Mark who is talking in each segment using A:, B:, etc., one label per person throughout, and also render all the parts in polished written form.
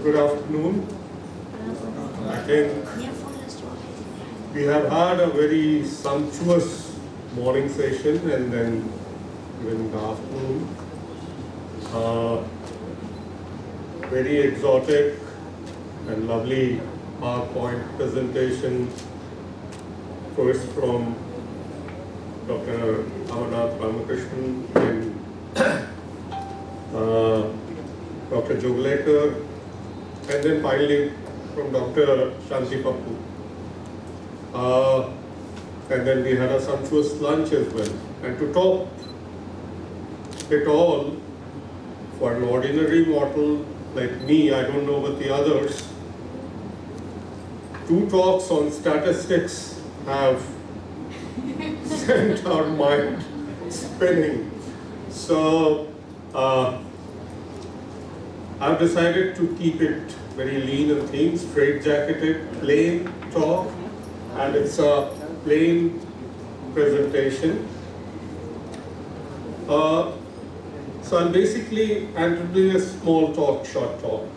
A: Good afternoon. I think we have had a very sumptuous morning session and then even in the afternoon. Very exotic and lovely PowerPoint presentation, first from Dr. Ramakrishnan and Dr. Joglekar, and then finally from Dr. Shanti Pappu. And then we had a sumptuous lunch as well. And to top it all, for an ordinary mortal like me, I don't know about the others, 2 talks on statistics have sent our mind spinning. So I've decided to keep it very lean and thin, straight-jacketed, plain talk, and it's a plain presentation. So I'm basically doing a small talk, short talk,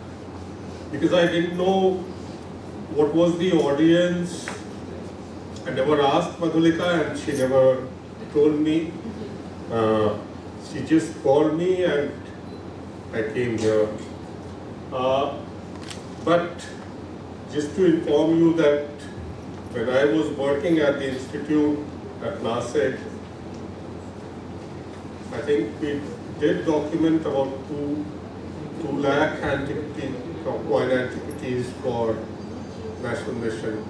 A: because I didn't know what was the audience. I never asked Madhulika and she never told me. She just called me and I came here. But just to inform you that when I was working at the institute at NASEC, I think we did document about 2 lakh coin antiquities for National Mission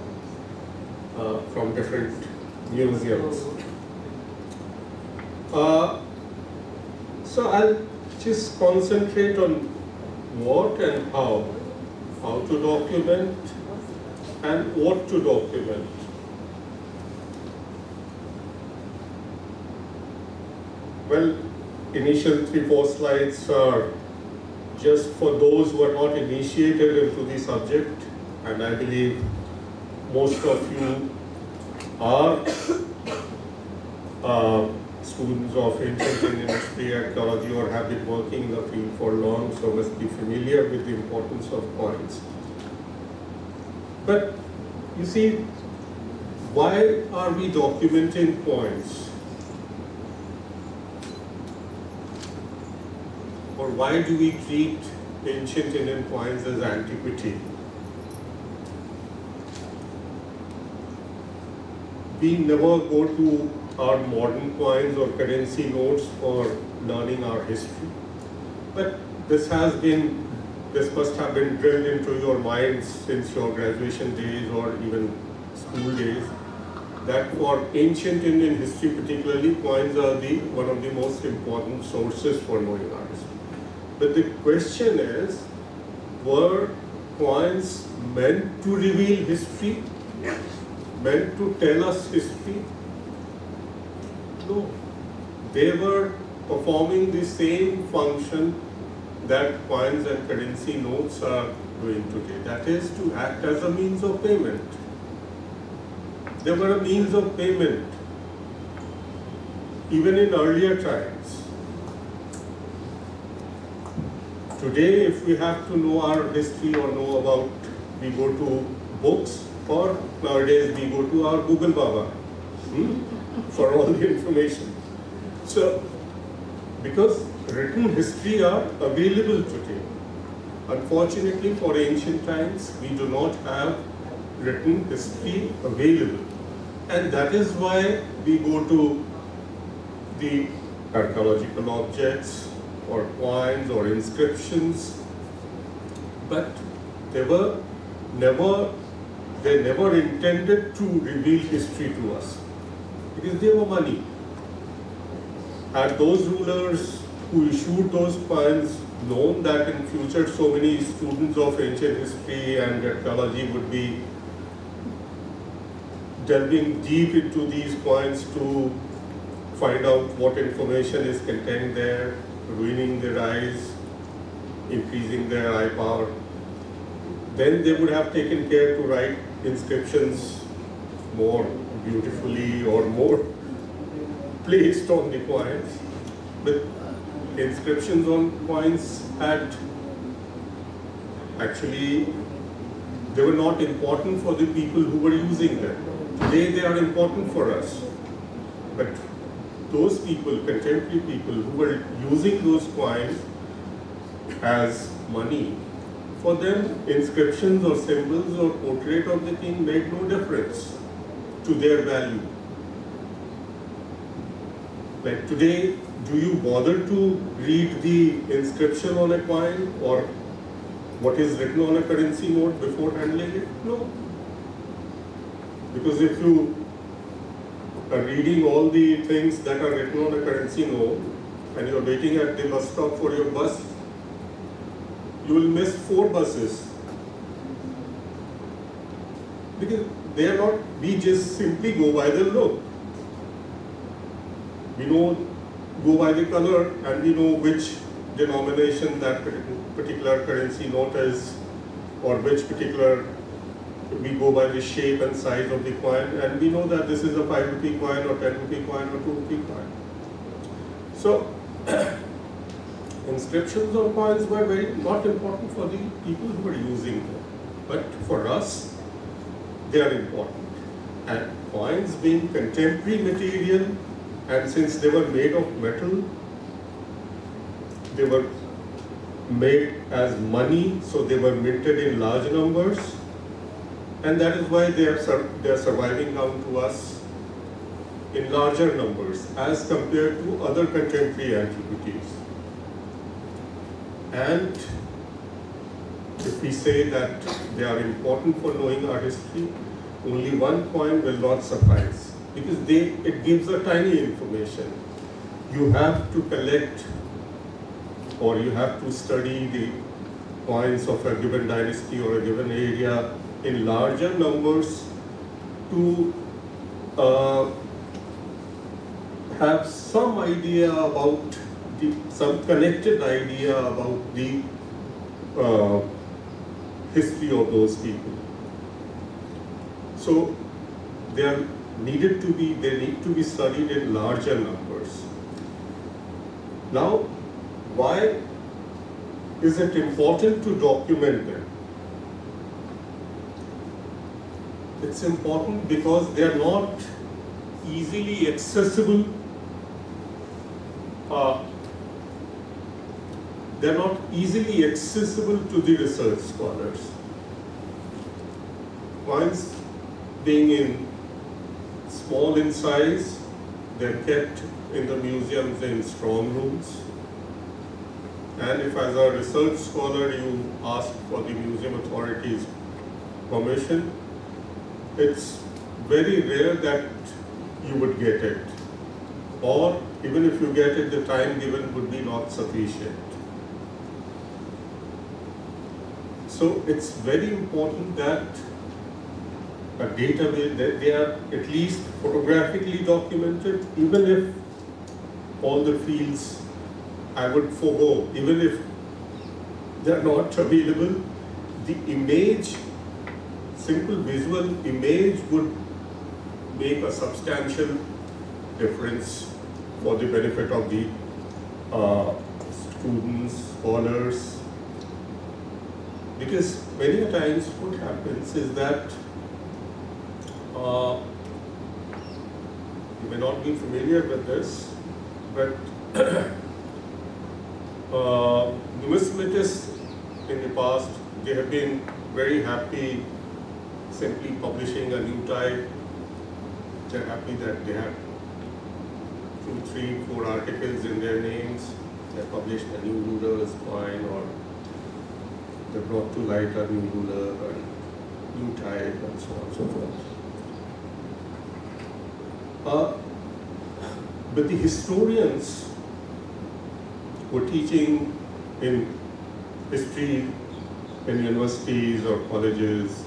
A: from different museums. So I'll just concentrate on what and how to document and what to document. Well, initial 3-4 slides are just for those who are not initiated into the subject, and I believe most of you are students of ancient Indian history, archaeology, or have been working in the field for long, so must be familiar with the importance of coins. But you see, why are we documenting coins? Or why do we treat ancient Indian coins as antiquity? We never go to our modern coins or currency notes for learning our history. But this must have been drilled into your minds since your graduation days or even school days, that for ancient Indian history particularly, coins are one of the most important sources for knowing our history. But the question is, were coins meant to reveal history? Meant to tell us history? No. They were performing the same function that coins and currency notes are doing today. That is, to act as a means of payment. They were a means of payment even in earlier times. Today, if we have to know our history or know about, we go to books, or nowadays we go to our Google Baba for all the information. So, because written history are available today. Unfortunately, for ancient times, we do not have written history available. And that is why we go to the archaeological objects or coins or inscriptions. But they never intended to reveal history to us, because they were money. Had those rulers who issued those coins known that in future so many students of ancient history and archaeology would be delving deep into these coins to find out what information is contained there, ruining their eyes, increasing their eye power, then they would have taken care to write inscriptions more beautifully or more placed on the coins. But inscriptions on coins had Actually, they were not important for the people who were using them. Today they are important for us. But those people, contemporary people who were using those coins as money, for them inscriptions or symbols or portrait of the king made no difference to their value. Like today, do you bother to read the inscription on a coin or what is written on a currency note before handling it? No. Because if you are reading all the things that are written on a currency note and you are waiting at the bus stop for your bus, you will miss 4 buses. Because they are not, we just simply go by the look. We go by the color and we know which denomination that particular currency note is, or which particular, we go by the shape and size of the coin, and we know that this is a 5 rupee coin or 10 rupee coin or 2 rupee coin. So, inscriptions on coins were very not important for the people who were using them, but for us, they are important. And coins being contemporary material, and since they were made of metal, they were made as money, so they were minted in large numbers, and that is why they are surviving down to us in larger numbers as compared to other contemporary antiquities. And if we say that they are important for knowing our history, only one coin will not suffice, because it gives a tiny information. You have to collect or you have to study the coins of a given dynasty or a given area in larger numbers to have some idea about some connected idea about the history of those people. So they need to be studied in larger numbers. Now, why is it important to document them? It's important because they are not easily accessible. They are not easily accessible to the research scholars. Coins being in small in size, they're kept in the museums in strong rooms. And if as a research scholar you ask for the museum authorities' permission, it's very rare that you would get it. Or even if you get it, the time given would be not sufficient. So it's very important that a database, that they are at least photographically documented, even if all the fields I would forego, even if they are not available, the image, simple visual image would make a substantial difference for the benefit of the students, scholars. Because many times what happens is that you may not be familiar with this, but numismatists in the past, they have been very happy simply publishing a new type. They're happy that they have 2, 3, 4 articles in their names. They published a new ruler's coin, or they brought to light a new ruler or new type, and so on and so forth. But the historians who are teaching in history in universities or colleges,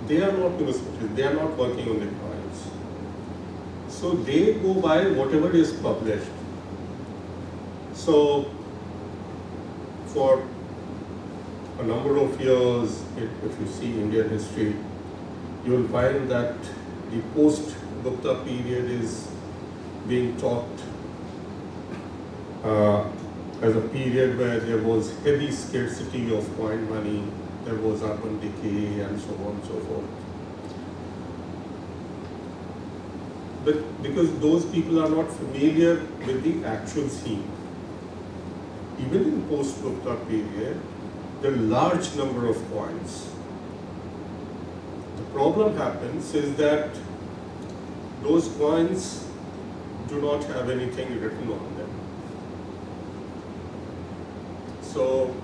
A: they are not numismatics, they are not working on the coins. So they go by whatever is published. So for a number of years, if you see Indian history, you will find that the post-Gupta period is being taught as a period where there was heavy scarcity of coin money, there was urban decay and so on and so forth. But because those people are not familiar with the actual scene, even in post-Gupta period, there are large number of coins. The problem happens is that those coins do not have anything written on them. So,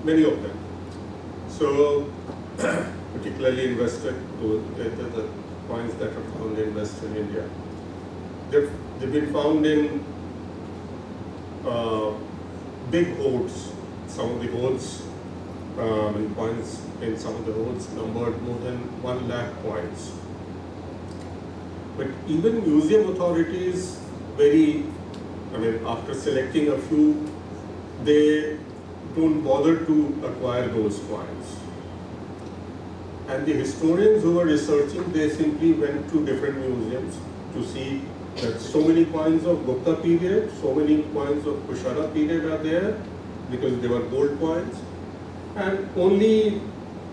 A: many of them. So, particularly in Western, the coins that are found in Western India, they've been found in big hoards. Some of the hoards, coins in some of the hoards numbered more than 1 lakh coins. But even museum authorities after selecting a few, they don't bother to acquire those coins. And the historians who were researching, they simply went to different museums to see that so many coins of Gupta period, so many coins of Kushana period are there because they were gold coins, and only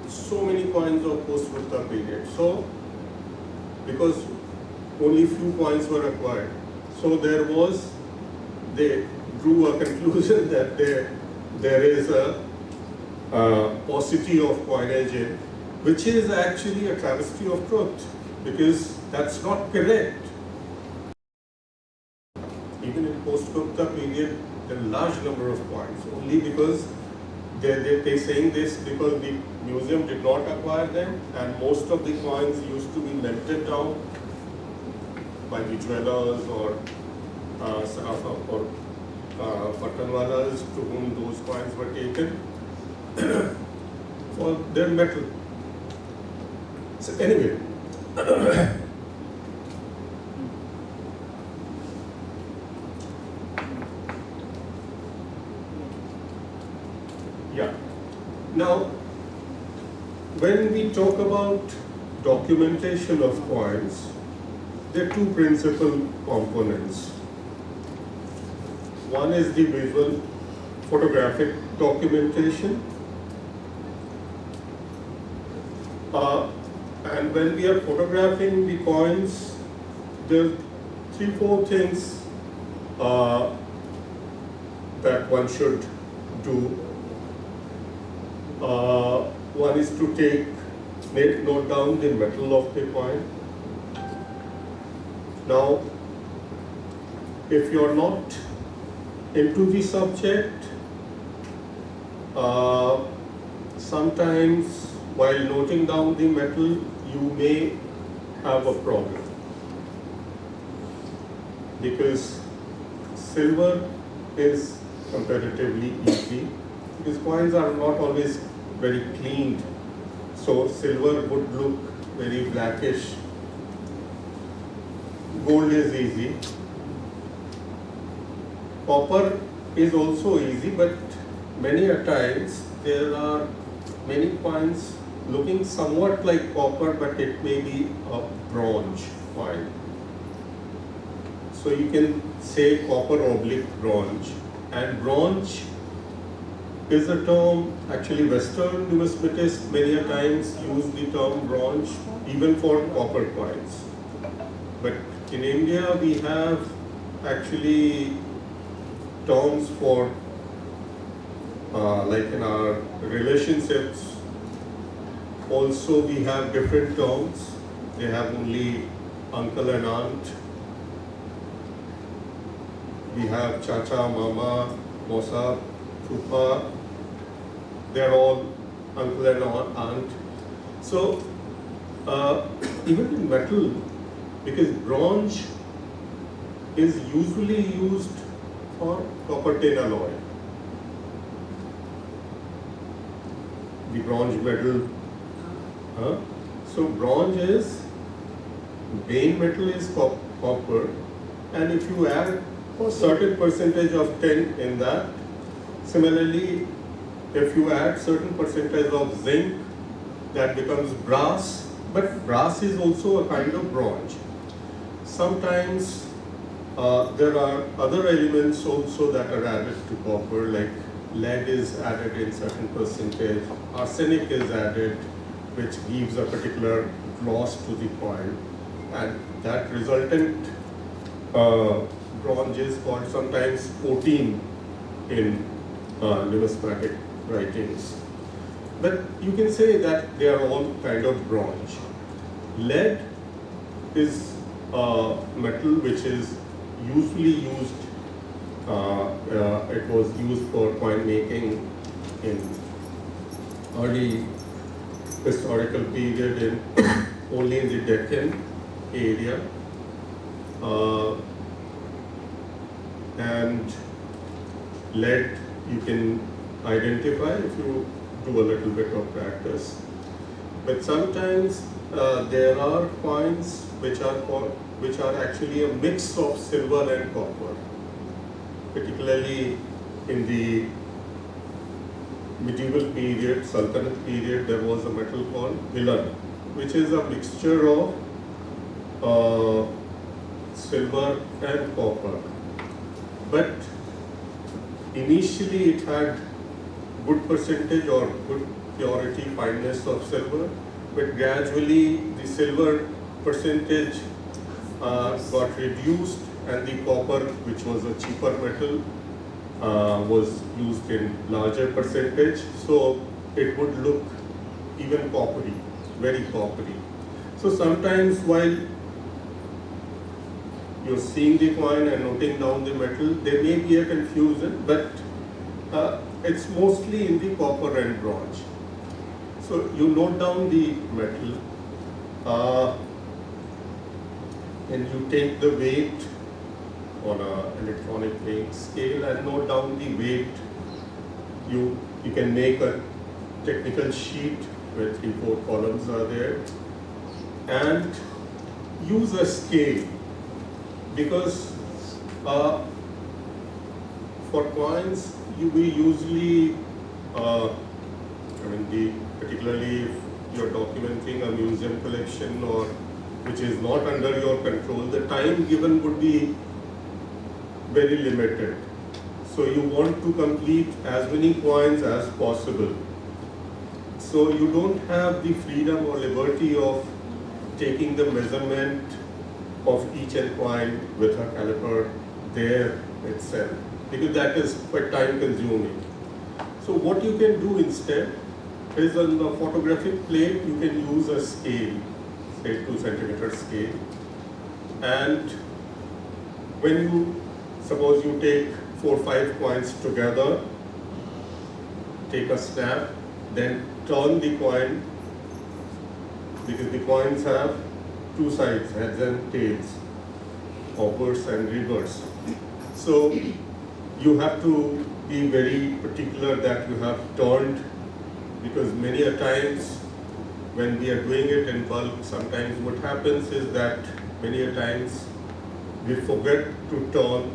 A: so many coins of post-Gupta period. So, because only few coins were acquired, so they drew a conclusion that there is a paucity of coinage in, which is actually a travesty of truth, because that's not correct. Even in post-Gupta period, there are large number of coins, only because they're saying this because the museum did not acquire them, and most of the coins used to be melted down by the jewelers or Sarafa or Patanwalas to whom those coins were taken for their metal. So anyway, yeah. Now, when we talk about documentation of coins, there are two principal components. One is the visual photographic documentation. And when we are photographing the coins, there are 3-4 things that one should do. One is to note down the metal of the coin. Now, if you are not into the subject, sometimes while noting down the metal, you may have a problem, because silver is comparatively easy, because coins are not always very cleaned, so silver would look very blackish. Gold is easy. Copper is also easy, but many a times there are many coins looking somewhat like copper, but it may be a bronze coin. So you can say copper oblique bronze, and bronze is a term, actually Western numismatists many a times use the term bronze even for copper coins. But in India we have actually terms for, like in our relationships, also we have different terms. They have only uncle and aunt. We have chacha, mama, mosa, fupa. They are all uncle and aunt. So even in metal, because bronze is usually used for copper tin alloy. The bronze metal. So bronze is, main metal is copper, and if you add a certain percentage of tin in that, similarly, if you add certain percentage of zinc, that becomes brass, but brass is also a kind of bronze. Sometimes There are other elements also that are added to copper, like lead is added in certain percentage, arsenic is added, which gives a particular gloss to the coin, and that resultant bronze is called sometimes 14 in numismatic writings. But you can say that they are all kind of bronze. Lead is a metal which is usually used, it was used for coin making in early historical period in only in the Deccan area. And lead you can identify if you do a little bit of practice. But sometimes there are coins which are actually a mix of silver and copper. Particularly in the medieval period, Sultanate period, there was a metal called Milan, which is a mixture of silver and copper. But initially it had good percentage or good purity, fineness of silver, but gradually the silver percentage got reduced and the copper, which was a cheaper metal, was used in larger percentage, so it would look even coppery, very coppery. So sometimes while you're seeing the coin and noting down the metal, there may be a confusion, but it's mostly in the copper and bronze. So you note down the metal, and you take the weight on an electronic weight scale and note down the weight. You can make a technical sheet where 3-4 columns are there, and use a scale, because for coins we usually, particularly if you're documenting a museum collection or which is not under your control, the time given would be very limited. So you want to complete as many coins as possible. So you don't have the freedom or liberty of taking the measurement of each coin with a caliper there itself, because that is quite time consuming. So what you can do instead is, on the photographic plate you can use a scale, say 2 centimeter scale, and when you suppose you take 4 or 5 coins together, take a snap, then turn the coin, because the coins have 2 sides, heads and tails, obverse and reverse. So you have to be very particular that you have turned, because many a times when we are doing it in bulk, sometimes what happens is that many a times we forget to turn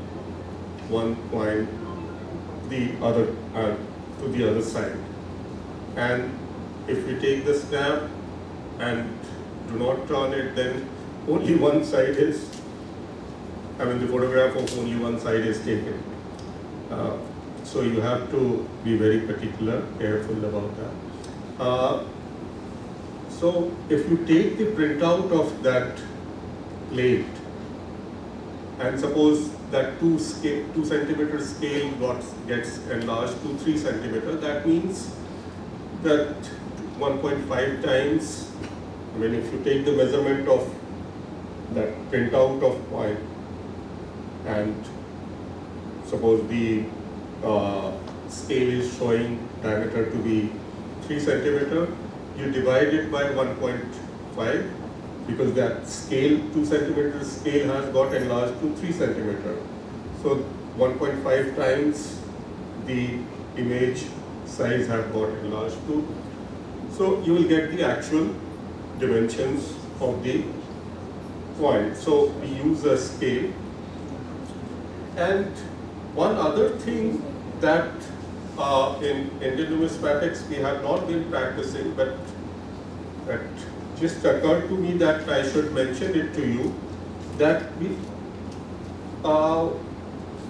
A: one coin to the other side. And if we take the snap and do not turn it, then only one side is, the photograph of only one side is taken. So you have to be very particular, careful about that. So if you take the printout of that plate, and suppose that 2 centimeter scale gets enlarged to 3 centimeter, that means that 1.5 times, if you take the measurement of that printout of coin, and suppose the scale is showing diameter to be 3 centimeter, you divide it by 1.5, because that scale, 2 centimeter scale, has got enlarged to 3 centimeter. So 1.5 times the image size have got enlarged to. So you will get the actual dimensions of the coin. So we use a scale. And one other thing that in Indian numismatics we have not been practicing, but that just occurred to me that I should mention it to you, that uh,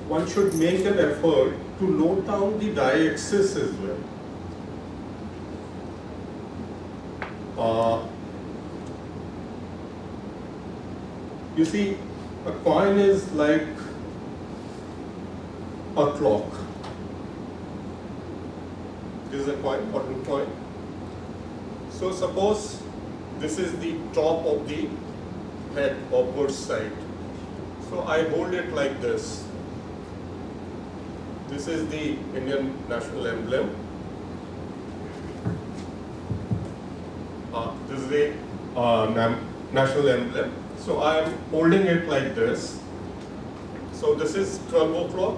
A: one should make an effort to note down the die axis as well. You see, a coin is like a clock. This is a coin, cotton coin. So suppose this is the top of the head, upward side. So I hold it like this. This is the Indian national emblem. This is the national emblem. So I am holding it like this. So this is 12 o'clock.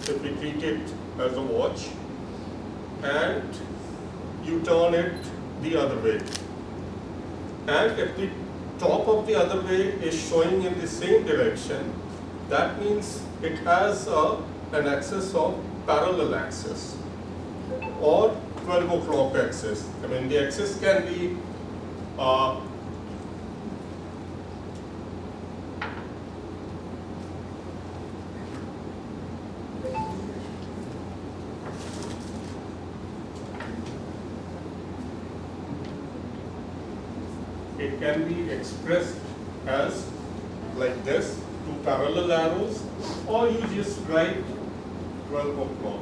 A: If we treat it as a watch, and you turn it the other way. And if the top of the other way is showing in the same direction, that means it has an axis of parallel axis or 12 o'clock axis. I mean, the axis can be it can be expressed as like this, two parallel arrows, or you just write 12 o'clock.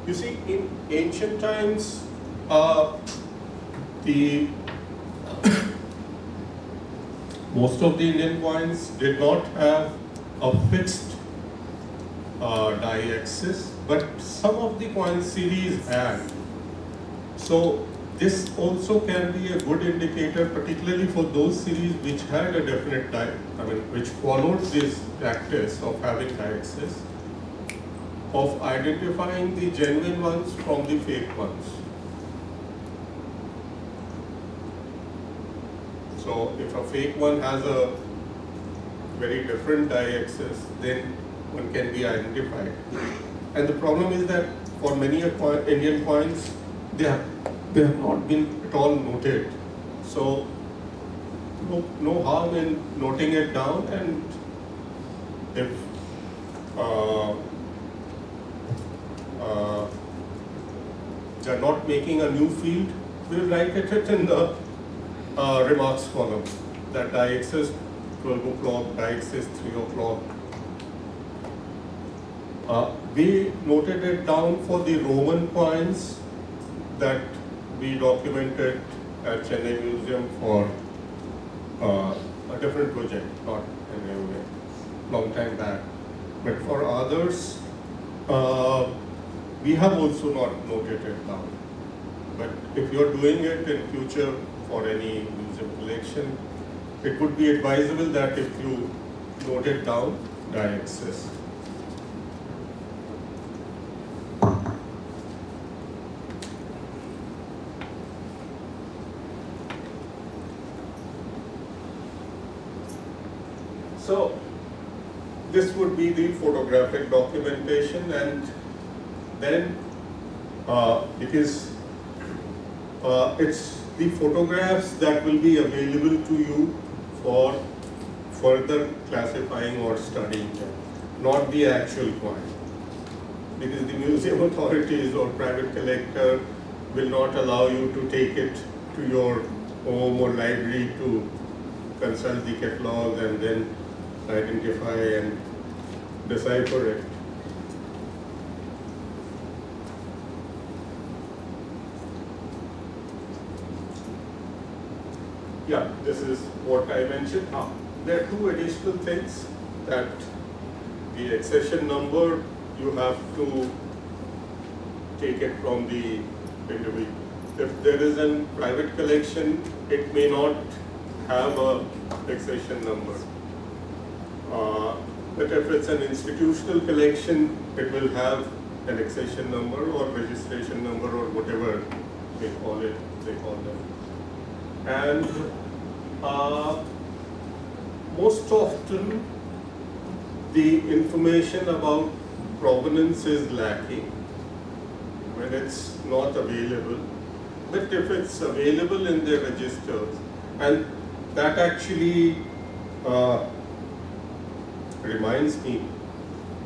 A: You see, in ancient times, most of the Indian coins did not have a fixed die axis, but some of the coin series had. So this also can be a good indicator, particularly for those series which had a definite die, which followed this practice of having die axis, of identifying the genuine ones from the fake ones. So if a fake one has a very different die axis, then one can be identified. And the problem is that for many Indian coins, they have not been at all noted. So no harm in noting it down, and if they are not making a new field, we'll write it in the remarks column, that die axis 12 o'clock, die axis 3 o'clock. We noted it down for the Roman coins that we documented at Chennai Museum for a different project, not anyway, long time back. But for others, we have also not noted it down. But if you're doing it in future for any museum collection, it would be advisable that if you note it down, die axis. So this would be the photographic documentation, and then it's the photographs that will be available to you for further classifying or studying them, not the actual coin. Because the museum authorities or private collector will not allow you to take it to your home or library to consult the catalog and then identify and decipher it. Yeah, this is what I mentioned. There are two additional things, that the accession number, you have to take it from the individual. If there is a private collection, it may not have a accession number. But if it's an institutional collection, it will have an accession number or registration number or whatever they call them. And most often the information about provenance is lacking when it's not available. But if it's available in their registers, and that actually reminds me,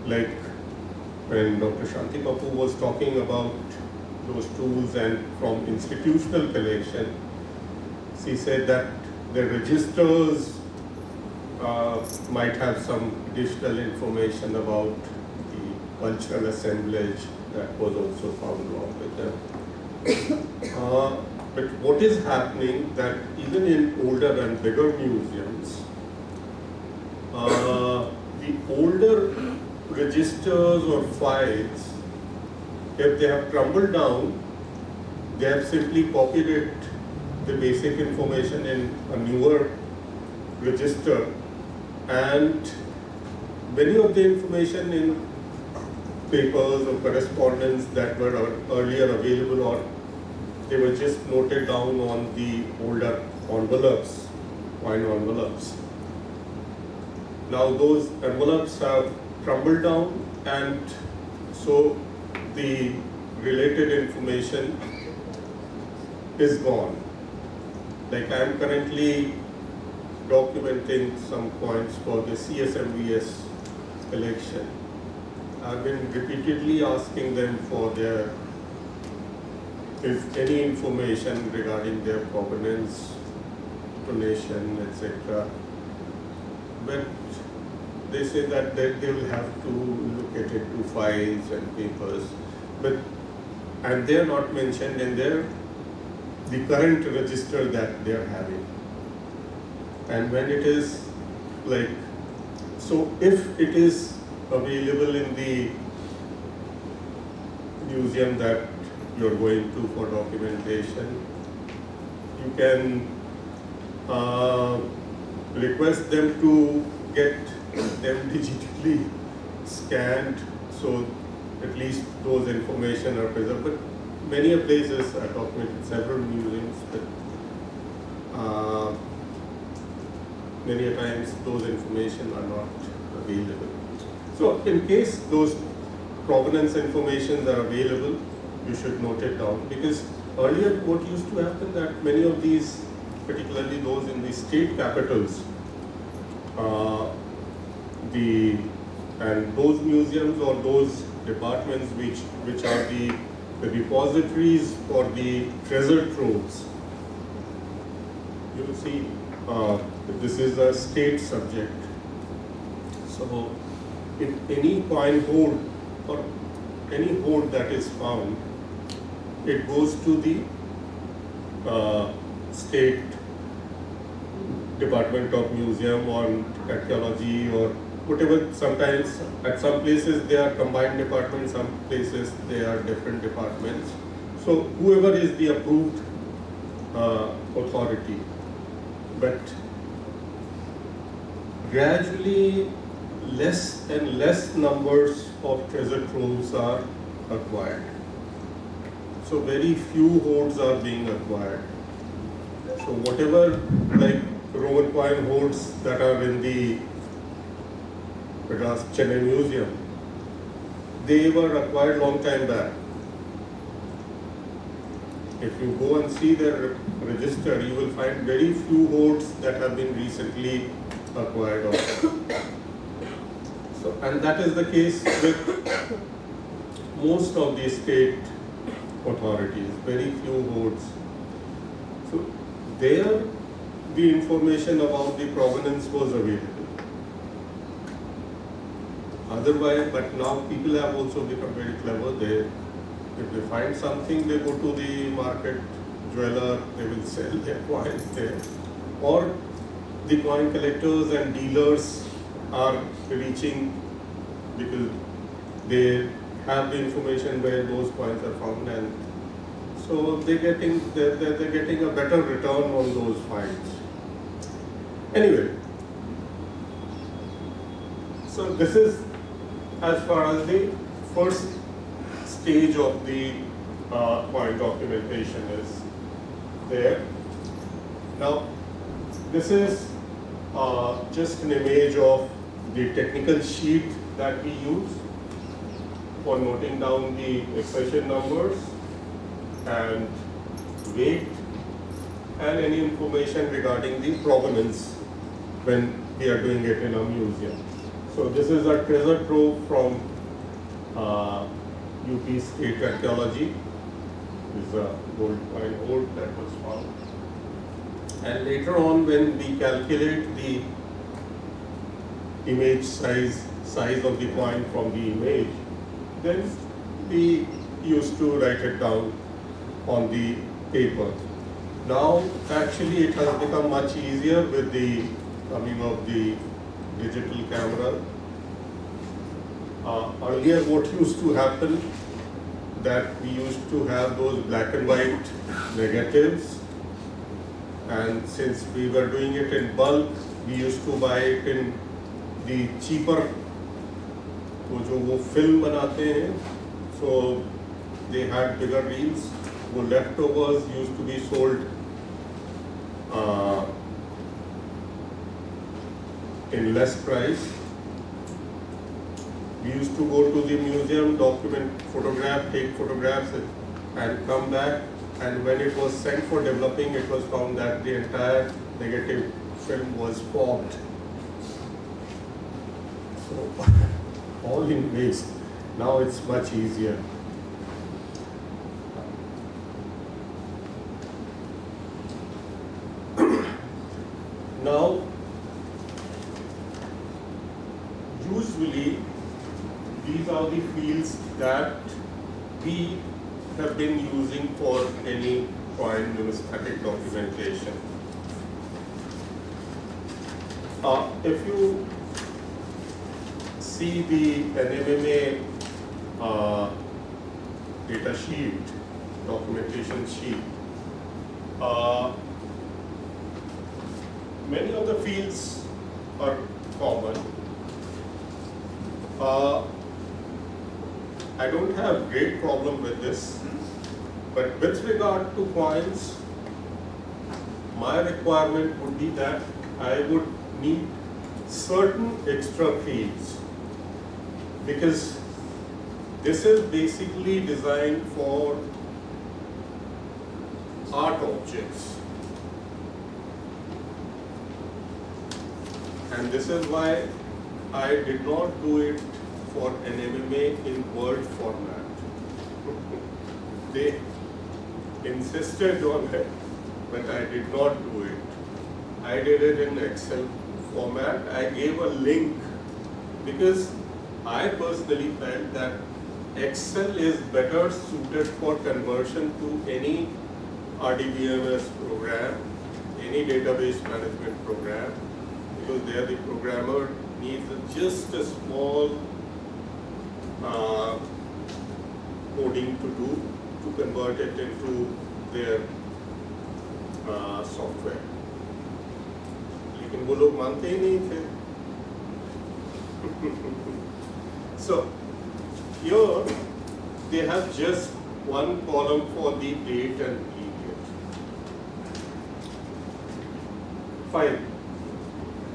A: like when Dr. Shanti Kapoor was talking about those tools and from institutional collection, she said that the registers might have some additional information about the cultural assemblage that was also found along with them. But what is happening that even in older and bigger museums, the older registers or files, if they have crumbled down, they have simply copied it, the basic information in a newer register, and many of the information in papers or correspondence that were earlier available, or they were just noted down on the older envelopes, coin envelopes. Now those envelopes have crumbled down, and so the related information is gone. Like I am currently documenting some coins for the CSMVS collection. I've been repeatedly asking them for their, if any information regarding their provenance, donation, etc. But they say that they will have to look at it to files and papers, and they are not mentioned in the current register that they are having. And when it is like, so if it is available in the museum that you are going to for documentation, you can request them to get them digitally scanned, so at least those information are preserved. But many places are documented, several museums, but many a times those information are not available. So in case those provenance information are available, you should note it down, because earlier what used to happen that many of these, particularly those in the state capitals, and those museums or those departments which are the repositories for the treasure troves. You will see this is a state subject. So if any coin hoard or any hoard that is found, it goes to the state Department of Museum or Archaeology or whatever. Sometimes at some places they are combined departments, some places they are different departments. So whoever is the approved authority. But gradually less and less numbers of treasure troves are acquired. So very few hoards are being acquired. So whatever, like Roman coin hoards that are in the Chennai Museum, they were acquired long time back. If you go and see their register, you will find very few hoards that have been recently acquired also. So, and that is the case with most of the state authorities, very few hoards. So there the information about the provenance was available. Otherwise, but now people have also become very clever. If they find something, they go to the market jeweler, they will sell their coins there. Or the coin collectors and dealers are reaching because they have the information where those coins are found, and so they're getting a better return on those finds. Anyway, so this is as far as the first stage of the coin documentation is there. Now, this is just an image of the technical sheet that we use for noting down the accession numbers and weight and any information regarding the provenance when we are doing it in a museum. So this is a treasure trove from UP State Archaeology. This is a gold coin ore that was found. And later on, when we calculate the image size of the coin from the image, then we used to write it down on the paper. Now, actually, it has become much easier with the coming of the digital camera. Earlier, what used to happen, that we used to have those black and white negatives, and since we were doing it in bulk, we used to buy it in the cheaper, तो जो वो film बनाते हैं, so they had bigger reels. वो leftovers used to be sold in less price. We used to go to the museum, document, photograph, take photographs, and come back. And when it was sent for developing, it was found that the entire negative film was fogged. So all in waste. Now it's much easier. Now, usually these are the fields that we have been using for any coin numismatic documentation. If you see the NMMA data sheet, documentation sheet, many of the fields are common. I don't have great problem with this, but with regard to coins, my requirement would be that I would need certain extra fields, because this is basically designed for art objects. And this is why I did not do it for an MMA in Word format. They insisted on it, but I did not do it. I did it in Excel format. I gave a link because I personally felt that Excel is better suited for conversion to any RDBMS program, any database management program, because there the programmer needs just a small coding to do to convert it into their software. लेकिन वो लोग मानते ही नहीं थे. So here they have just one column for the date and period. Fine.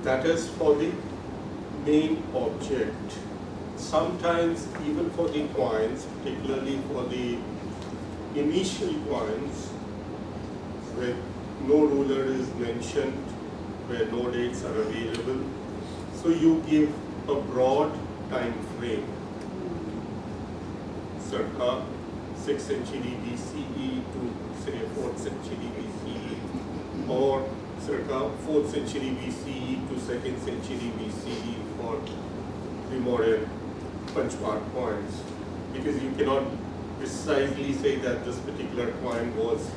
A: That is for the main object. Sometimes even for the coins, particularly for the initial coins, where no ruler is mentioned, where no dates are available, so you give a broad time frame. Circa 6th century BCE to say 4th century BCE, or circa 4th century BCE to 2nd century BCE for the modern punch-part coins, because you cannot precisely say that this particular coin was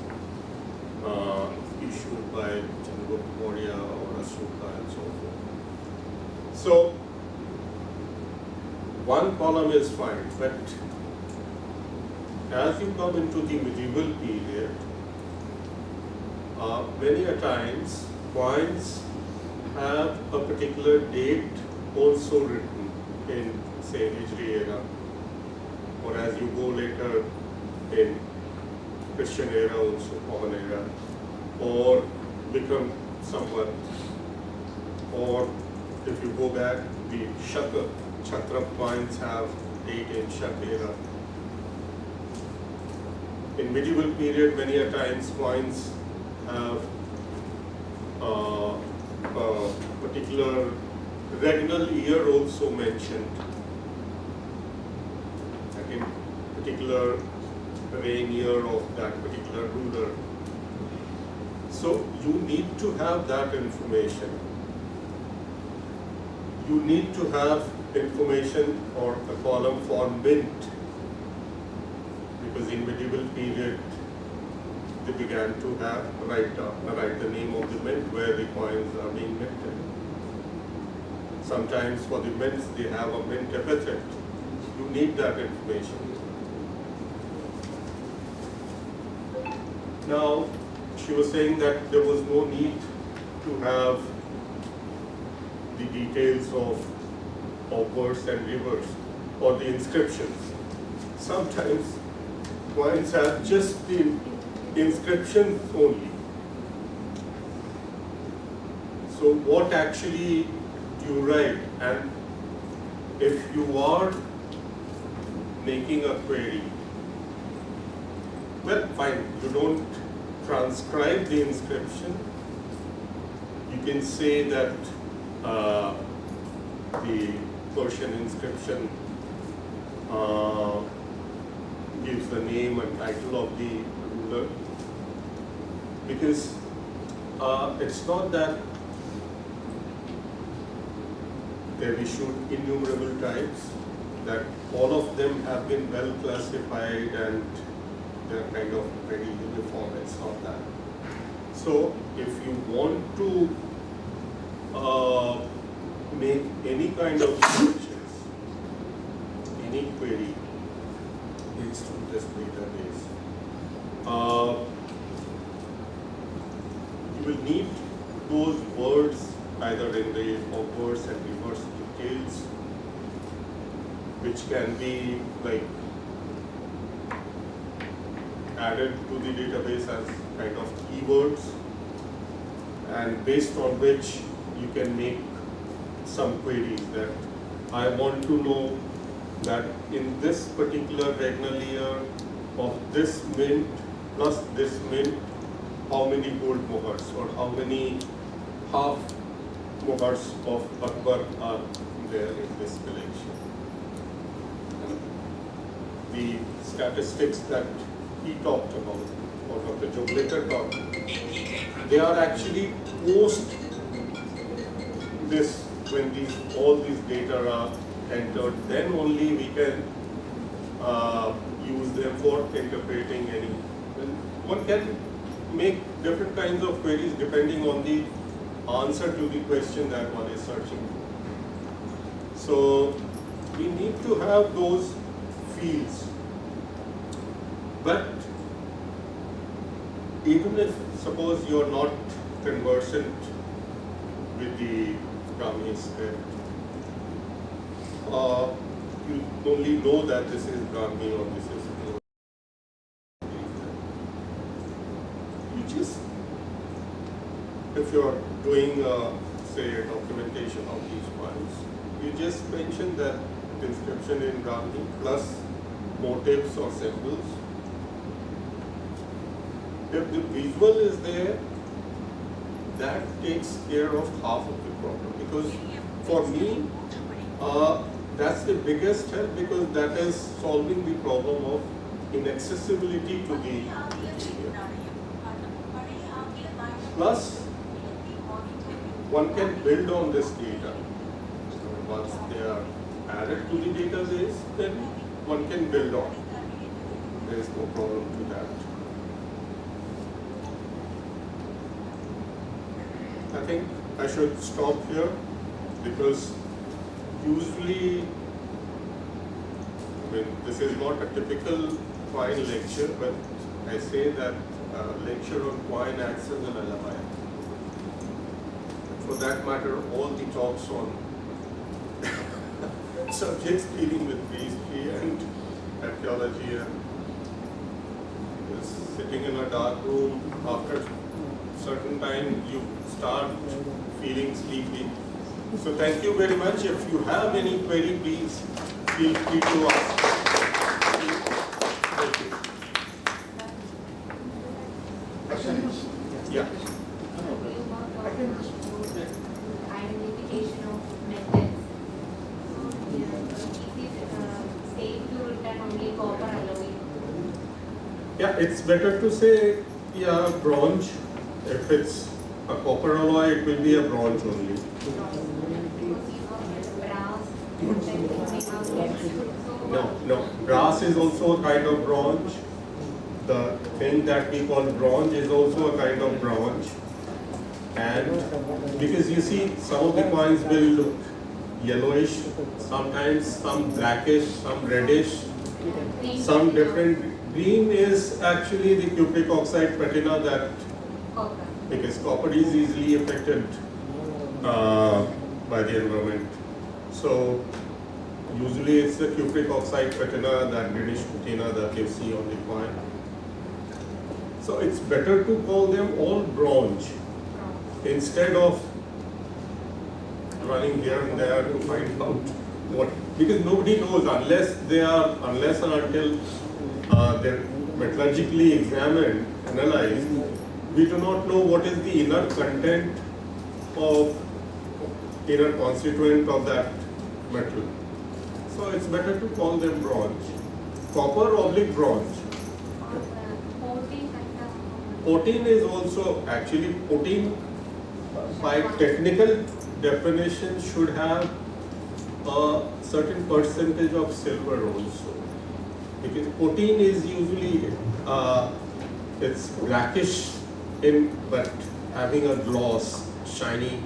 A: issued by Chandragupta Maurya or Ashoka and so forth. So one column is fine, but as you come into the medieval period, many a times coins have a particular date also written in, say, Hijri era, or as you go later in Christian era, also common era, or become somewhat, or if you go back, the Chhatra coins have date in Shak era. In medieval period, many a times coins have particular regnal year also mentioned, again, particular reign year of that particular ruler. So you need to have that information. You need to have information or a column for mint, because in medieval period they began to write the name of the mint where the coins are being minted. Sometimes for the mints they have a mint epithet. You need that information. Now, she was saying that there was no need to have the details of verse and reverse or the inscriptions. Sometimes coins have just the inscriptions only. So what actually do you write? And if you are making a query, well, fine, you don't transcribe the inscription. You can say that the Persian inscription gives the name and title of the ruler, because it's not that they've issued innumerable types, that all of them have been well classified and they're kind of very uniform. It's not that. So if you want to make any kind of searches, any query based on this database, you will need those words either in the verse and reverse details, which can be like added to the database as kind of keywords, and based on which you can make some queries that I want to know that in this particular regnal year of this mint plus this mint, how many gold mohars or how many half mohars of Akbar are there in this collection. The statistics that he talked about, or Dr. Joglater talked, they are actually post this, when all these data are entered, then only we can use them for interpreting any. One can make different kinds of queries depending on the answer to the question that one is searching for. So we need to have those fields. But even if, suppose you are not conversant with the Brahmi script, you only know that this is Brahmi or this is you just, if you are doing say a documentation of these files, you just mention that inscription in Brahmi plus motifs or symbols. If the visual is there, that takes care of half of the problem, because for me that's the biggest help, because that is solving the problem of inaccessibility to the material. Plus, one can build on this data. Once they are added to the database, then one can build on. There is no problem to that. I think I should stop here, because usually, I mean, this is not a typical coin lecture, but I say that lecture on coin acts as an alibi. For that matter, all the talks on subjects dealing with history and archaeology and sitting in a dark room, after certain time you start feeling sleepy. So thank you very much. If you have any query, please feel free to ask. Thank you. Yeah.
B: I can just
A: Yeah, it's better to say, yeah, bronze. If it's a copper alloy, it will be a bronze only. No. Brass is also a kind of bronze. The thing that we call bronze is also a kind of bronze. And because you see, some of the coins will look yellowish, sometimes some blackish, some reddish, some different. Green is actually the cupric oxide patina that, because copper is easily affected by the environment. So usually it's the cupric oxide patina, that greenish patina that you see on the coin. So it's better to call them all bronze instead of running here and there to find out what, because nobody knows unless and until they're metallurgically examined, analyzed, we do not know what is the inner content of, inner constituent of that metal. So it's better to call them bronze. Copper oblique bronze. 14 is also, actually 14 by technical definition should have a certain percentage of silver also. Because 14 is usually, it's blackish in, but having a gloss, shiny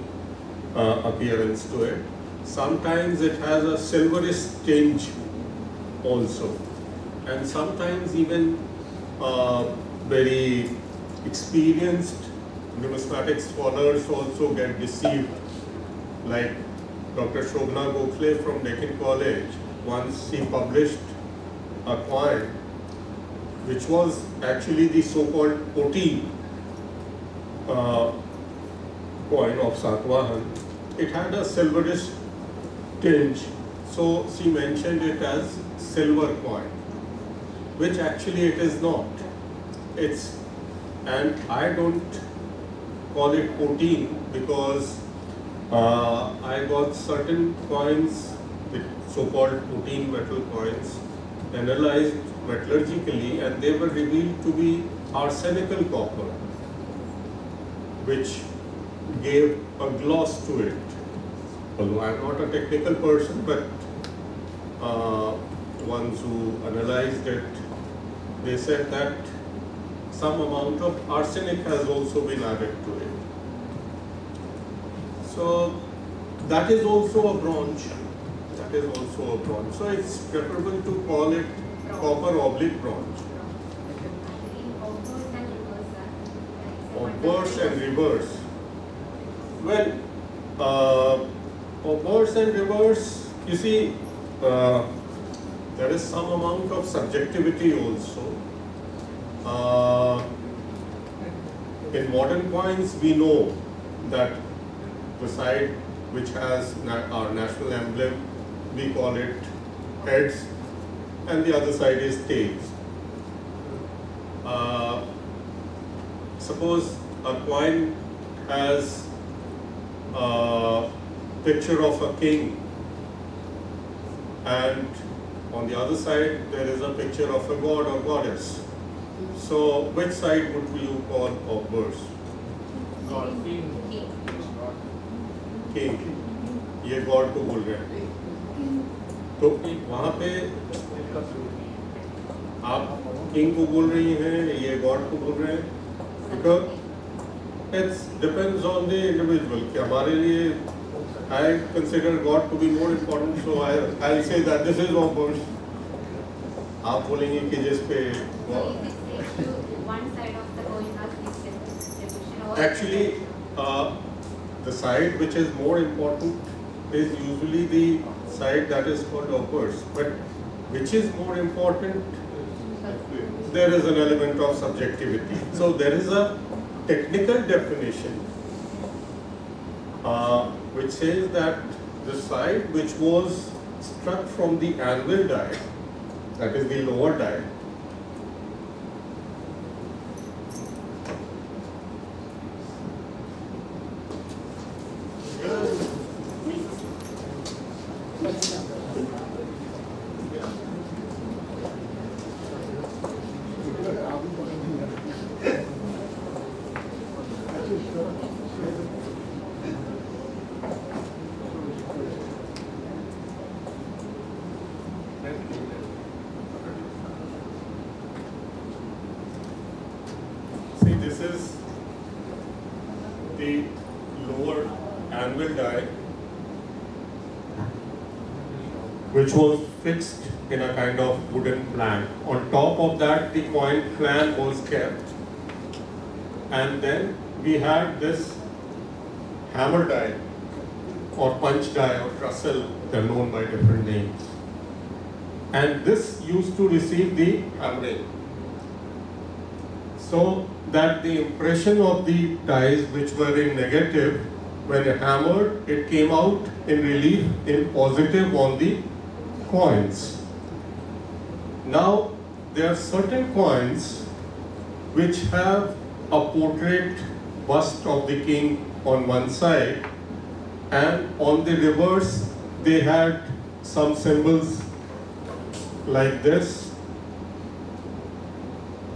A: appearance to it. Sometimes it has a silverish tinge also. And sometimes even very experienced numismatic scholars also get deceived. Like Dr. Shobhana Gokhale from Deccan College, once he published a coin which was actually the so-called 14 coin of Satvahan. It had a silverish tinge, so she mentioned it as silver coin, which actually it is not. It's, and I don't call it 14 because I got certain coins, the so-called 14 metal coins, analyzed metallurgically, and they were revealed to be arsenical copper, which gave a gloss to it. Although I am not a technical person, but ones who analyzed it, they said that some amount of arsenic has also been added to it. So that is also a bronze. That is also a bronze. So it's preferable to call it copper oblique bronze. Obverse and reverse. Well, obverse and reverse, you see, there is some amount of subjectivity also. In modern coins, we know that the side which has our national emblem, we call it heads, and the other side is tails. Suppose a coin has a picture of a king, and on the other side there is a picture of a god or goddess. So which side would you call obverse? King. ये God को बोल रहे हैं, तो वहाँ पे आप king को बोल रही हैं, ये गॉड को बोल रहे हैं, because it depends on the individual. कि हमारे लिए I consider God to be more important, so I'll say that this is obverse. आप बोलेंगे कि जिस पे actually the side which is more important is usually the side that is called obverse. But which is more important? There is an element of subjectivity. So there is a technical definition which says that the side which was struck from the anvil die, that is the lower die, lower anvil die, which was fixed in a kind of wooden plank. On top of that, the coin clan was kept. And then we had this hammer die, or punch die, or trussel, they're known by different names. And this used to receive the hammering. So that the impression of the dies which were in negative, when hammered, it came out in relief in positive on the coins. Now, there are certain coins which have a portrait bust of the king on one side, and on the reverse they had some symbols like this,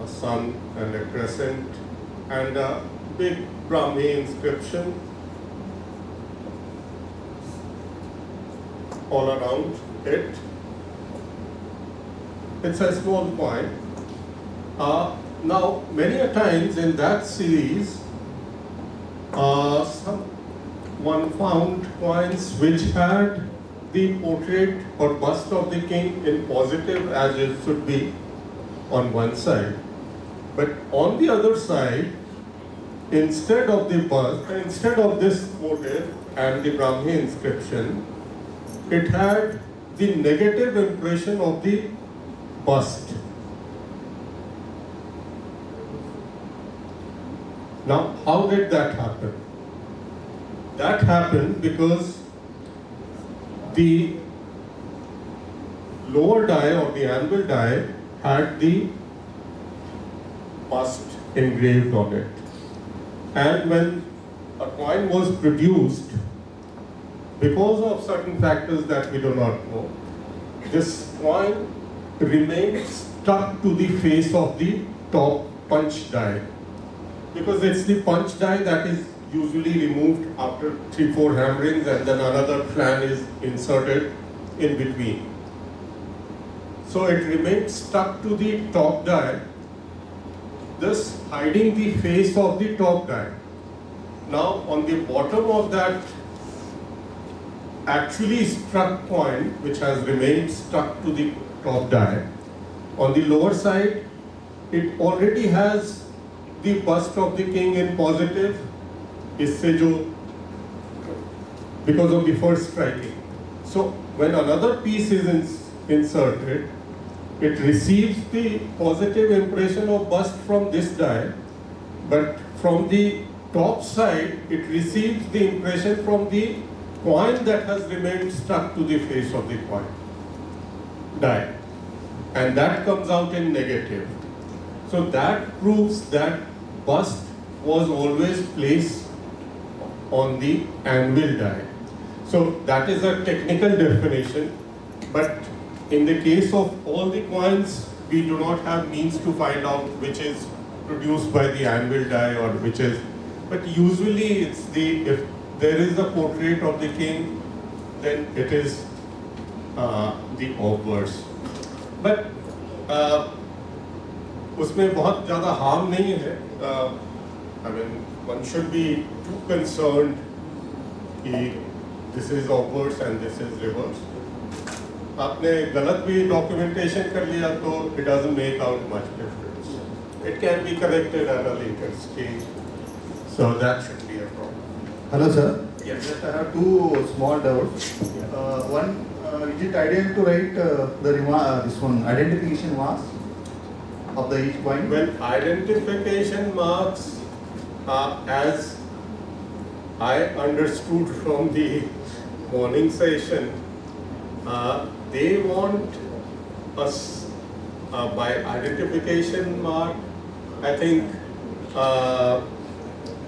A: a sun and a crescent and a big Brahmi inscription all around it. It's a small coin. Now, many a times in that series, one found coins which had the portrait or bust of the king in positive, as it should be on one side. But on the other side, instead of the bust, instead of this motif and the Brahmi inscription, it had the negative impression of the bust. Now, how did that happen? That happened because the lower die or the anvil die had the bust engraved on it. And when a coin was produced, because of certain factors that we do not know, this coin remained stuck to the face of the top punch die. Because it's the punch die that is usually removed after 3-4 hammerings, and then another flan is inserted in between. So it remained stuck to the top die, thus hiding the face of the top die. Now on the bottom of that actually struck coin, which has remained stuck to the top die, on the lower side it already has the bust of the king in positive, इससे जो because of the first striking. So when another piece is inserted, it receives the positive impression of bust from this die, but from the top side it receives the impression from the coin that has remained stuck to the face of the coin die, and that comes out in negative. So that proves that bust was always placed on the anvil die. So that is a technical definition, but in the case of all the coins, we do not have means to find out which is produced by the anvil die or which is, but usually it's if there is a portrait of the king, then it is the obverse. But उसमें बहुत ज़्यादा harm नहीं है. I mean, one should be too concerned कि this is obverse and this is reverse. आपने गलत भी documentation कर लिया तो it doesn't make out much difference. It can be corrected at a later stage, so that should be a problem.
B: Hello, sir.
A: Yes.
B: Just I have two small doubts. One, is it ideal to write this one identification marks of the each coin?
A: Well, identification marks, as I understood from the morning session, they want us by identification mark. I think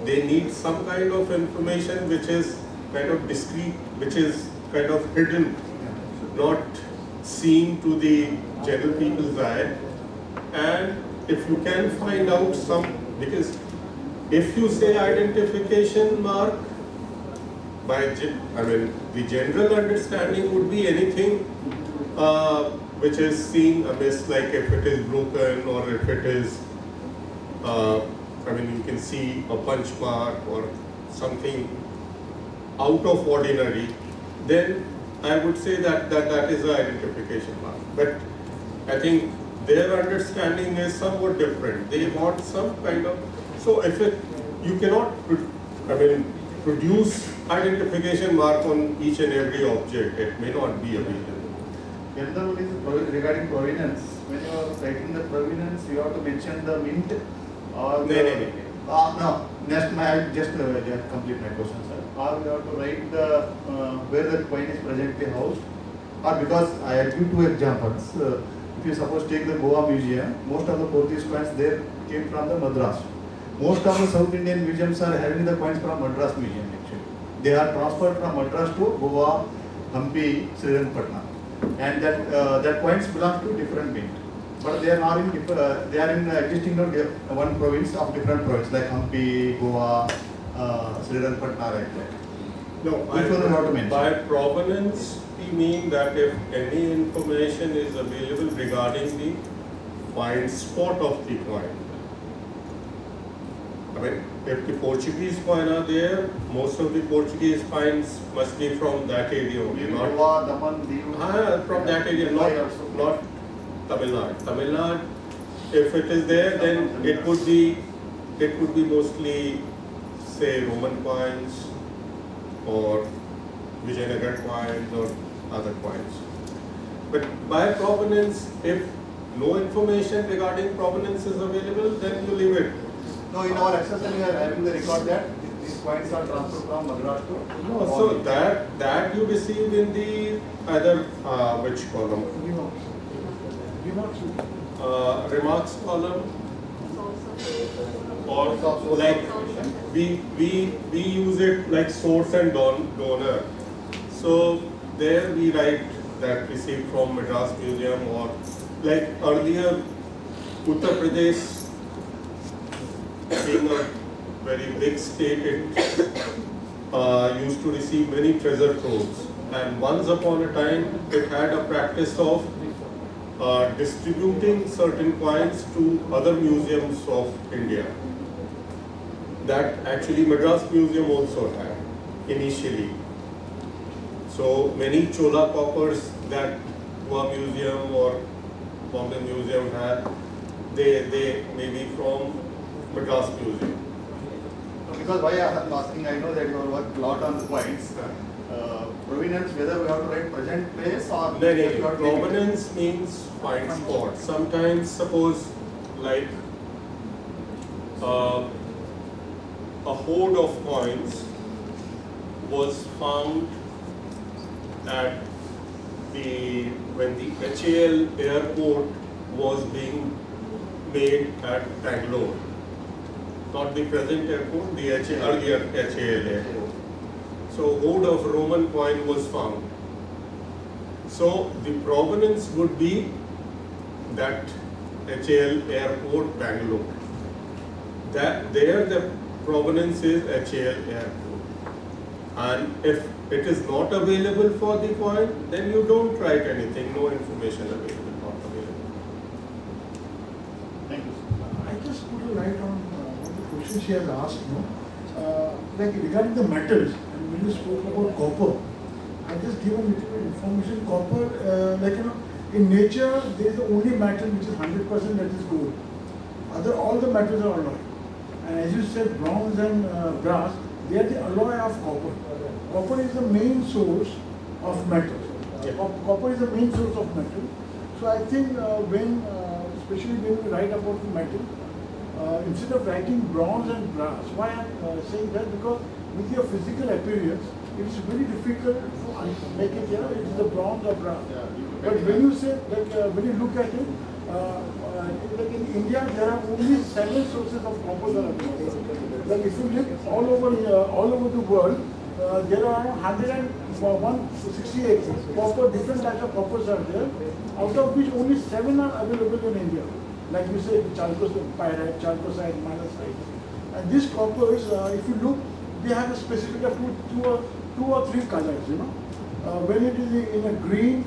A: they need some kind of information which is kind of discrete, which is kind of hidden, not seen to the general people's eye. And if you can find out some, because if you say identification mark, the general understanding would be anything which is seen amiss, like if it is broken or if it is, you can see a punch mark or something out of ordinary, then I would say that is the identification mark. But I think their understanding is somewhat different. They want some kind of, so if it, you cannot, produce identification mark on each and every object, it may not be available.
B: Another one is regarding provenance. When you are writing the provenance, you have to mention the mint or the, no. Next, I just complete my question, sir. Or you have to write the where the coin is presently housed. Or because I have give two examples. If you suppose take the Goa Museum, most of the Portuguese coins there came from the Madras. Most of the South Indian museums are having the coins from Madras Museum actually. They are transferred from Madras to Goa, Hampi, Srirangapatna, and that coins belong to different mint. But they are not in they are in existing one province of different province like Hampi, Goa, Srirangapatna, like that.
A: No,
B: which one you have to mention?
A: By provenance, we mean that if any information is available regarding the find spot of the coin. I mean, if the Portuguese coin are there, most of the Portuguese finds must be from that area only, not
B: Goa, Daman, Diu.
A: from that area, not Tamil Nadu. Tamil Nadu, if it is there, then it would be mostly, say, Roman coins or Vijayanagar coins or other coins. But by provenance, if no information regarding provenance is available, then you leave it.
B: No, in our exercise we are having the record that these coins are transferred from Madras to.
A: No, so that you receive in the either which column? Remarks column, or like we use it like source and donor. So there we write that received from Madras Museum, or like earlier Uttar Pradesh being a very big state, it used to receive many treasure troves, and once upon a time it had a practice of distributing certain coins to other museums of India. That actually Madras Museum also had initially. So many Chola coppers that Goa Museum or Bombay Museum had, they may be from Madras Museum.
B: Because why I am asking, I know that you work a lot on the coins. Provenance, whether we have to write present place or
A: No. Provenance means find spot. Sometimes, suppose like a hoard of coins was found at when the HAL airport was being made at Bangalore. Not the present airport, the earlier HAL airport. So hoard of Roman coin was found. So the provenance would be that HAL airport, Bangalore. That there the provenance is HAL airport. And if it is not available for the coin, then you don't write anything, no information available, not available.
B: Thank you.
C: I just put a light on what the question she has asked, like regarding the metals, and when you spoke about copper, I just give a little bit information. Copper, in nature, there is the only metal which is 100% that is gold. All the metals are alloy. And as you said, bronze and brass, they are the alloy of copper. Copper is the main source of metal. Copper is the main source of metal. So I think especially when we write about the metal, instead of writing bronze and brass, why I'm saying that? Because with your physical appearance, it's very difficult to make it, it is the bronze or brass. But when you say, when you look at it, like in India, there are only 7 sources of copper that are available. Like if you look all over the world, there are 168 different types of coppers are there, out of which only 7 are available in India. Like you say, pyrite, chalcocite, malachite. And these coppers, if you look, they have a specific of two or three colors. When it is in a green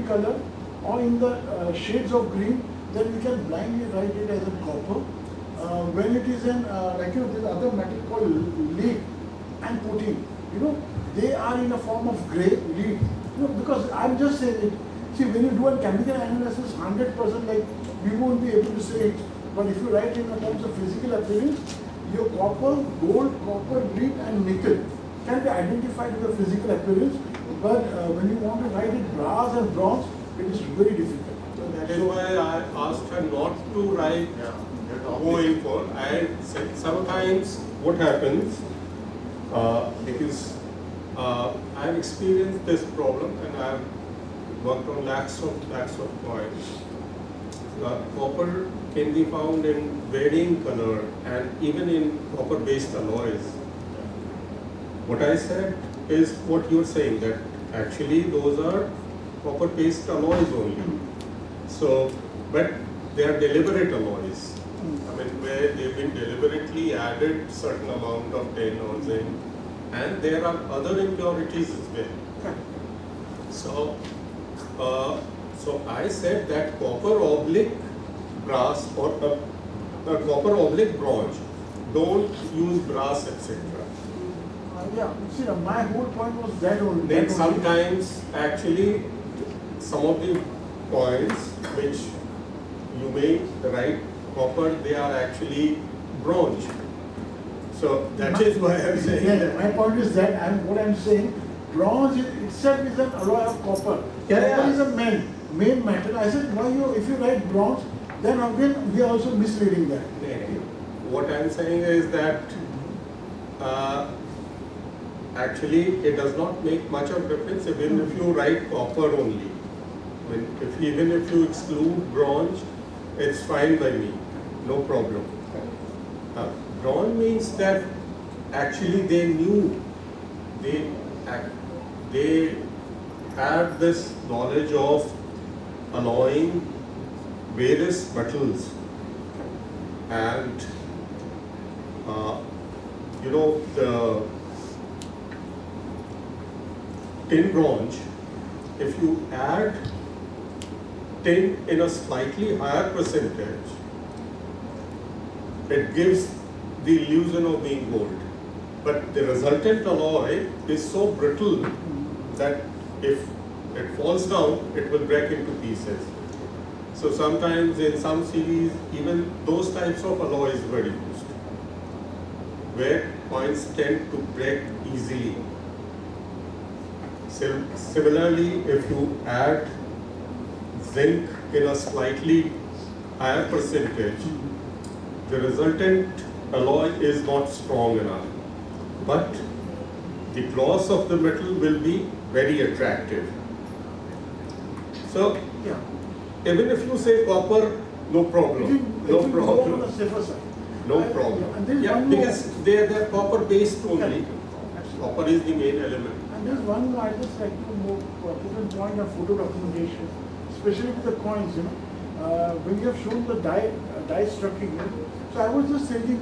C: color or in the shades of green, then we can blindly write it as a copper. When it is in, there's other metal called lead. and protein, they are in a form of gray lead. Because I'm just saying it. See, when you do a chemical analysis, 100% like we won't be able to say it. But if you write in terms of physical appearance, your copper, gold, copper, lead, and nickel can be identified with the physical appearance. But when you want to write it brass and bronze, it is very difficult.
A: So that is why I asked her not to write going for. I said sometimes what happens, because I've experienced this problem and I've worked on lakhs of coins. Copper can be found in varying color and even in copper-based alloys. What I said is what you're saying, that actually those are copper-based alloys only. So, but they are deliberate alloys. I mean, where they've been deliberately added certain amount of tin or zinc, and there are other impurities as well. So, so I said that copper oblique brass or copper oblique bronze, don't use brass, etc.
C: Yeah, see, my whole point was that only.
A: Then sometimes actually some of the coins which you may write copper, they are actually bronze. So that is why I am saying that.
C: My point is that what I am saying, bronze itself is an alloy of copper. Copper is a main metal. I said, if you write bronze, then again we are also misreading that.
A: What I am saying is that actually it does not make much of difference even if you write copper only. I mean, even if you exclude bronze, it's fine by me, no problem. Bronze means that actually they knew, they had this knowledge of alloying various metals, and the tin bronze, if you add tin in a slightly higher percentage, it gives the illusion of being gold. But the resultant alloy is so brittle that if it falls down, it will break into pieces. So sometimes in some series, even those types of alloys were used, where coins tend to break easily. Similarly, if you add zinc in a slightly higher percentage, the resultant alloy is not strong enough, but the gloss of the metal will be very attractive. So, even if you say copper, no problem, no problem, no problem. Because they are copper based only. Copper is the main element.
C: And there's one more, I just like to put in point of photo documentation, especially with the coins, when you have shown the die structuring. So I was just thinking,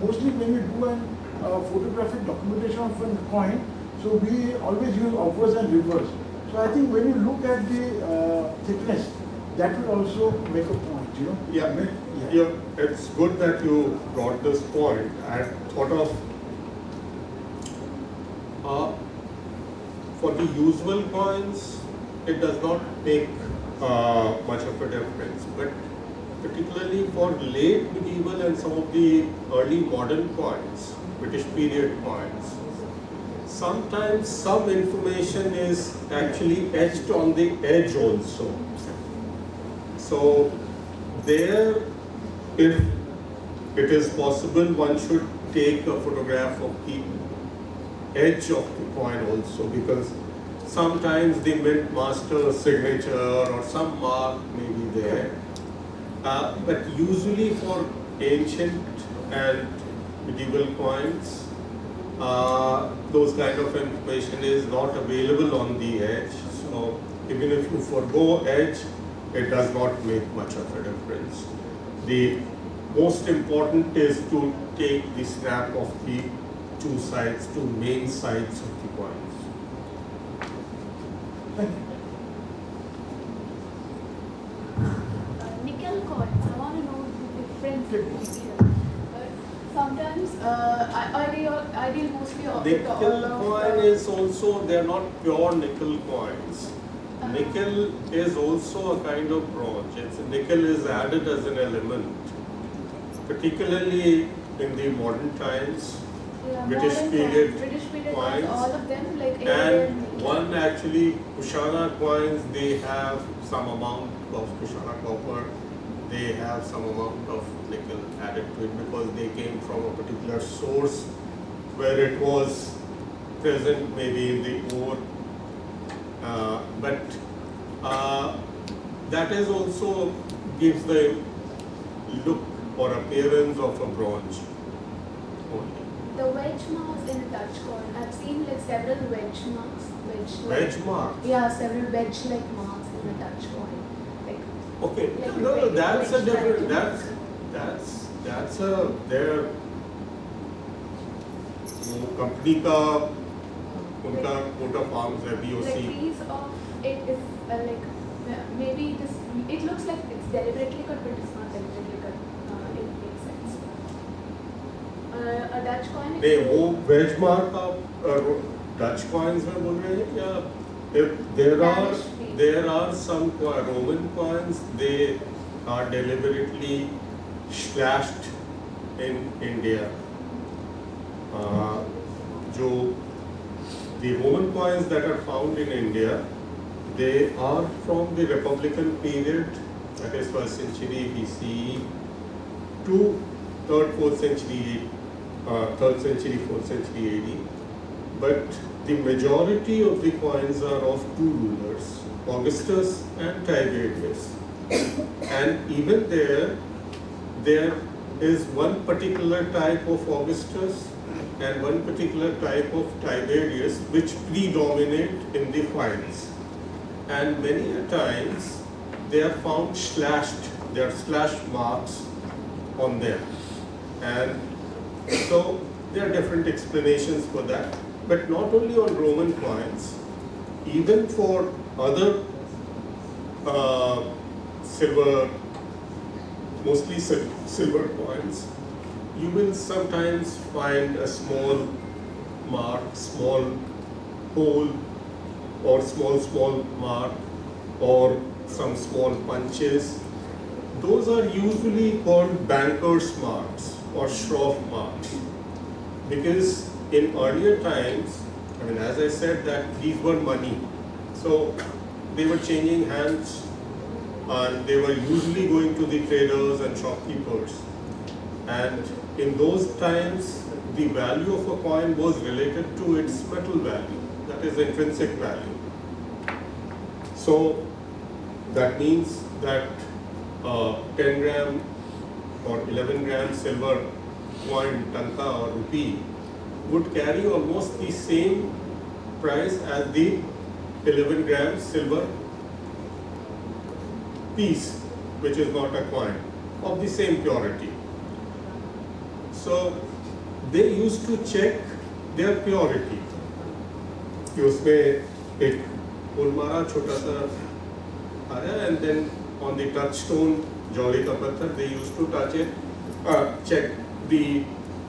C: mostly when we do a photographic documentation of a coin, so we always use obverse and reverse. So I think when you look at the thickness, that will also make a point,
A: Yeah, it's good that you brought this point. I thought of for the usual coins, it does not make much of a difference, but particularly for late medieval and some of the early modern coins, British period coins, sometimes some information is actually etched on the edge also. So there, if it is possible, one should take a photograph of the edge of the coin also, because sometimes the mint master's signature or some mark may be there. But usually for ancient and medieval coins, those kind of information is not available on the edge. So even if you forgo edge, it does not make much of a difference. The most important is to take the snap of the two sides, two main sides of the coins.
C: Thank you.
D: Nickel coins, I want to know the difference between Sometimes ideal mostly of
A: Nickel coin is also, they are not pure nickel coins.
D: Uh-huh.
A: Nickel is also a kind of bronze. Nickel is added as an element, particularly in the modern times, British period coins.
D: all of them like
A: And one actually, Kushana coins, they have some amount of Kushana copper, they have some amount of nickel added to it because they came from a particular source where it was present maybe in the ore. But that is also gives the look or appearance of a bronze only.
D: the wedge marks in a Dutch coin. I've seen like several wedge marks.
A: Wedge marks?
D: Yeah, several wedge-like marks in a Dutch coin. Like,
A: Okay,
D: like
A: no, that's a
D: wedge
A: different,
D: pattern.
A: that's a, their company का उनका Kota farms है
D: like
A: BOC.
D: piece of it is like maybe this. It looks like it's deliberately cut, but it's not deliberately cut. It makes sense. A Dutch coin.
A: नहीं वो wedge mark आप Dutch coins में बोल रहे हैं या if there are some Roman coins, they are deliberately slashed in India. जो the Roman coins that are found in India, they are from the Republican period, that is 1st century BCE to 3rd, 4th century, 3rd century, 4th century AD. But the majority of the coins are of two rulers, Augustus and Tiberius. And even there is one particular type of Augustus and one particular type of Tiberius which predominate in the files. And many a times they are found slashed, there are slash marks on them. And so there are different explanations for that. But not only on Roman coins, even for other silver, mostly silver coins, you will sometimes find a small mark, small hole, or small mark, or some small punches. Those are usually called banker's marks or Schroff marks, because in earlier times, I mean, as I said, that these were money, so they were changing hands, and they were usually going to the traders and shopkeepers. And in those times, the value of a coin was related to its metal value, that is intrinsic value. So that means that 10 gram or 11 gram silver coin, tanka or rupee, would carry almost the same price as the 11 gram silver piece, which is not a coin, of the same purity. So they used to check their purity. कि उसमें एक फूलमारा छोटा सा आया, and then on the touchstone Jolly का पत्थर, they used to touch it, check the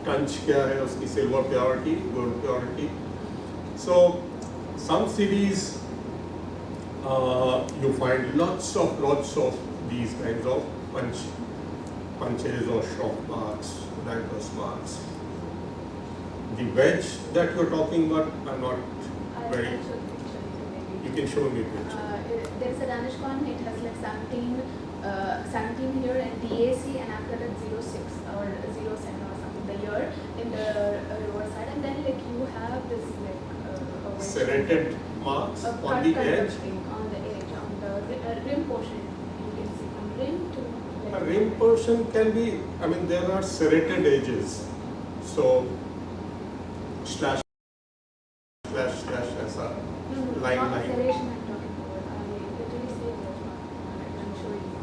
A: punch क्या है उसकी silver purity, gold purity. So some cities you find lots of these kinds of punches or shop marks, bankers marks. The wedge that you're talking about, I'm not very. You can show me a picture.
D: There's a Danish coin. It has like 17 here and DAC, and after that 06 or 07 or something the year in the lower side, and then like you have this like
A: serrated marks on the edge.
D: On the edge, on the rim portion. You can see from rim to. Like,
A: A rim portion can be. I mean, there are serrated edges. So slash ऐसा line.
D: Not serration I'm talking about. I literally say that one. I'm showing you.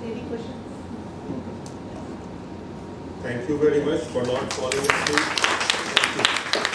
D: Any questions?
A: Thank you very much for not falling asleep. Thank you.